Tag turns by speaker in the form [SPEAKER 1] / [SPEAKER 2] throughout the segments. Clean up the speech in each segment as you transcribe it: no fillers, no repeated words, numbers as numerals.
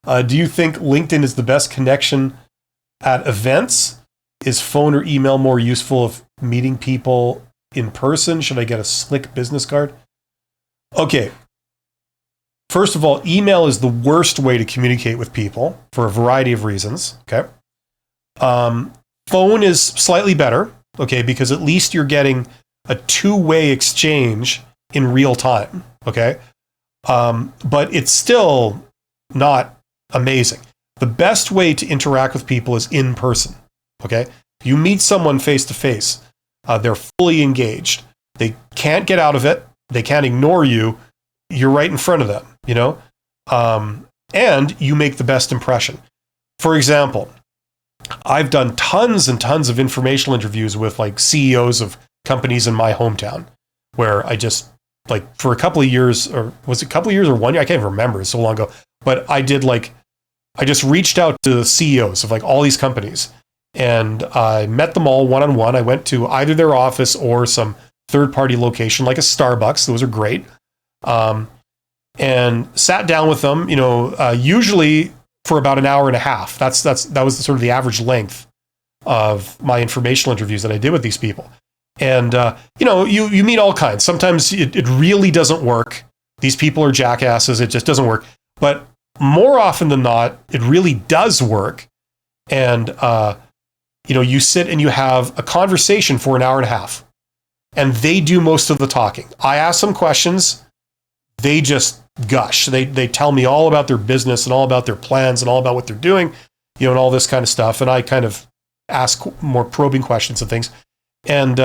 [SPEAKER 1] Do you think LinkedIn is the best connection at events? Is phone or email more useful of meeting people in person? Should I get a slick business card? Okay. First of all, email is the worst way to communicate with people for a variety of reasons. Okay. Phone is slightly better. Okay. Because at least you're getting a two-way exchange in real time. Okay. But it's still not amazing. The best way to interact with people is in person. Okay. You meet someone face to face. They're fully engaged. They can't get out of it. They can't ignore you. You're right in front of them, you know? And you make the best impression. For example, I've done tons and tons of informational interviews with like CEOs of companies in my hometown, where I just, like, for a couple of years, or was it a couple of years or 1 year? I can't even remember. It's so long ago. But I just reached out to the CEOs of like all these companies, and I met them all one-on-one. I went to either their office or some third-party location, like a Starbucks. Those are great. And sat down with them, usually for about an hour and a half. That was sort of the average length of my informational interviews that I did with these people. And, you meet all kinds. Sometimes it really doesn't work. These people are jackasses. It just doesn't work. But more often than not, it really does work. And, you sit and you have a conversation for an hour and a half, and they do most of the talking. I ask them questions. They just gush. They tell me all about their business and all about their plans and all about what they're doing, and all this kind of stuff. And I kind of ask more probing questions and things. And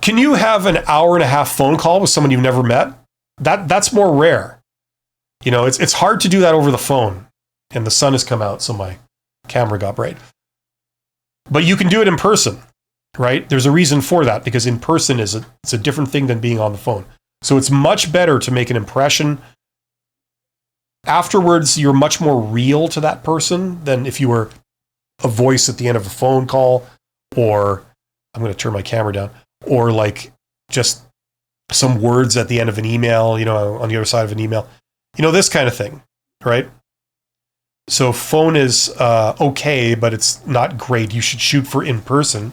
[SPEAKER 1] can you have an hour and a half phone call with someone you've never met? That's more rare. It's hard to do that over the phone. And the sun has come out, so my camera got bright. But you can do it in person, right? There's a reason for that, because in person it's a different thing than being on the phone. So it's much better to make an impression. Afterwards, you're much more real to that person than if you were a voice at the end of a phone call, or I'm going to turn my camera down, or like just some words at the end of an email, on the other side of an email, this kind of thing, right? So phone is okay, but it's not great. You should shoot for in person.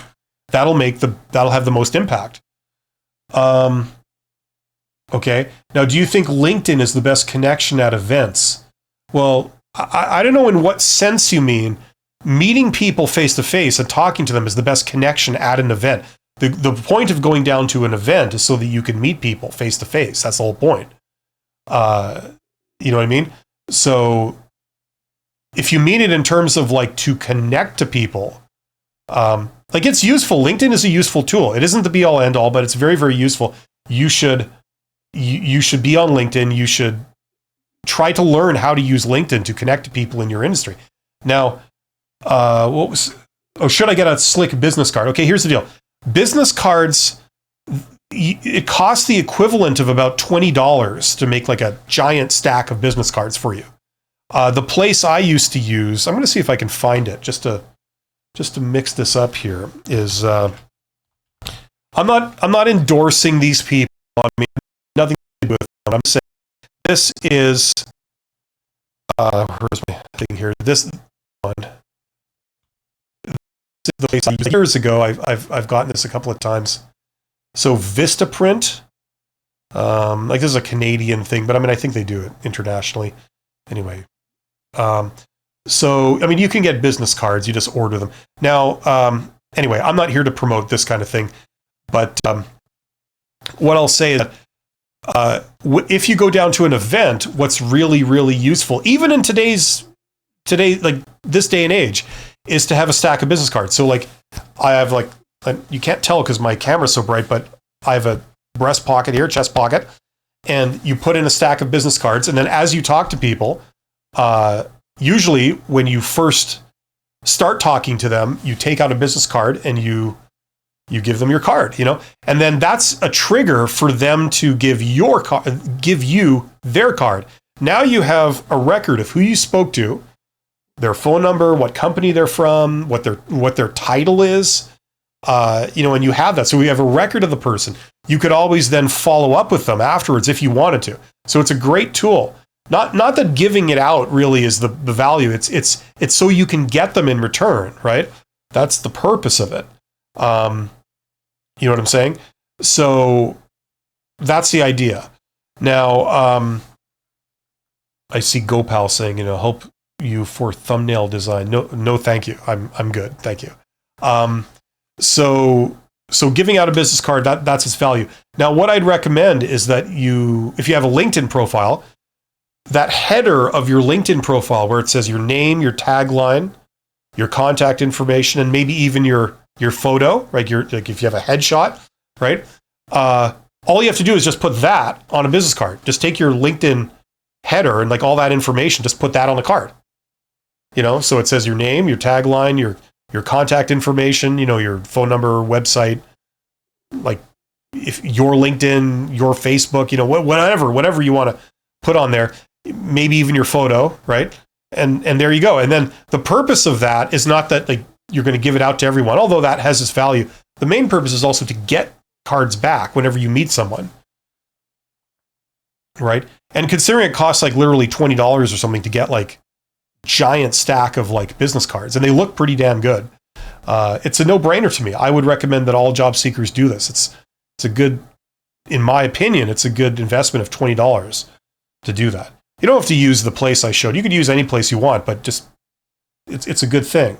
[SPEAKER 1] That'll have the most impact. Okay. Now, do you think LinkedIn is the best connection at events? Well, I don't know in what sense you mean. Meeting people face to face and talking to them is the best connection at an event. The point of going down to an event is so that you can meet people face to face. That's the whole point. You know what I mean? So if you mean it in terms of like to connect to people, like it's useful. LinkedIn is a useful tool. It isn't the be all end all, but it's very, very useful. You should be on LinkedIn. You should try to learn how to use LinkedIn to connect to people in your industry. Now, should I get a slick business card? Okay, here's the deal. Business cards, it costs the equivalent of about $20 to make like a giant stack of business cards for you. The place I used to use, I'm going to see if I can find it just to mix this up here, is I'm not endorsing these people. I mean, nothing to do with them. I'm saying this is where's my thing here? This one. This is the place I used years ago. I've gotten this a couple of times. So Vistaprint, like this is a Canadian thing, but I mean I think they do it internationally. Anyway. So, I mean, you can get business cards, you just order them. Now, anyway, I'm not here to promote this kind of thing, but what I'll say is that if you go down to an event, what's really, really useful, even in today, like this day and age, is to have a stack of business cards. So like, I have like, you can't tell because my camera's so bright, but I have a breast pocket here, chest pocket, and you put in a stack of business cards. And then as you talk to people, usually when you first start talking to them, you take out a business card and you give them your card, and then that's a trigger for them to give you their card. Now you have a record of who you spoke to, their phone number, what company they're from, what their title is, and you have that. So we have a record of the person. You could always then follow up with them afterwards if you wanted to. So it's a great tool. Not that giving it out really is the value. It's so you can get them in return, right? That's the purpose of it. You know what I'm saying? So that's the idea. Now, I see Gopal saying, help you for thumbnail design. No, thank you. I'm good. Thank you. So giving out a business card, that's its value. Now, what I'd recommend is that if you have a LinkedIn profile, that header of your LinkedIn profile where it says your name, your tagline, your contact information, and maybe even your photo, right? Like if you have a headshot, right? All you have to do is just put that on a business card. Just take your LinkedIn header and like all that information, just put that on the card. So it says your name, your tagline, your contact information, your phone number, website, like if your LinkedIn, your Facebook, whatever you want to put on there, maybe even your photo, right? And there you go. And then the purpose of that is not that like you're going to give it out to everyone, although that has its value. The main purpose is also to get cards back whenever you meet someone, right? And considering it costs like literally $20 or something to get like giant stack of like business cards, and they look pretty damn good. It's a no-brainer to me. I would recommend that all job seekers do this. It's a good, in my opinion, it's a good investment of $20 to do that. You don't have to use the place I showed. You could use any place you want, but just it's a good thing.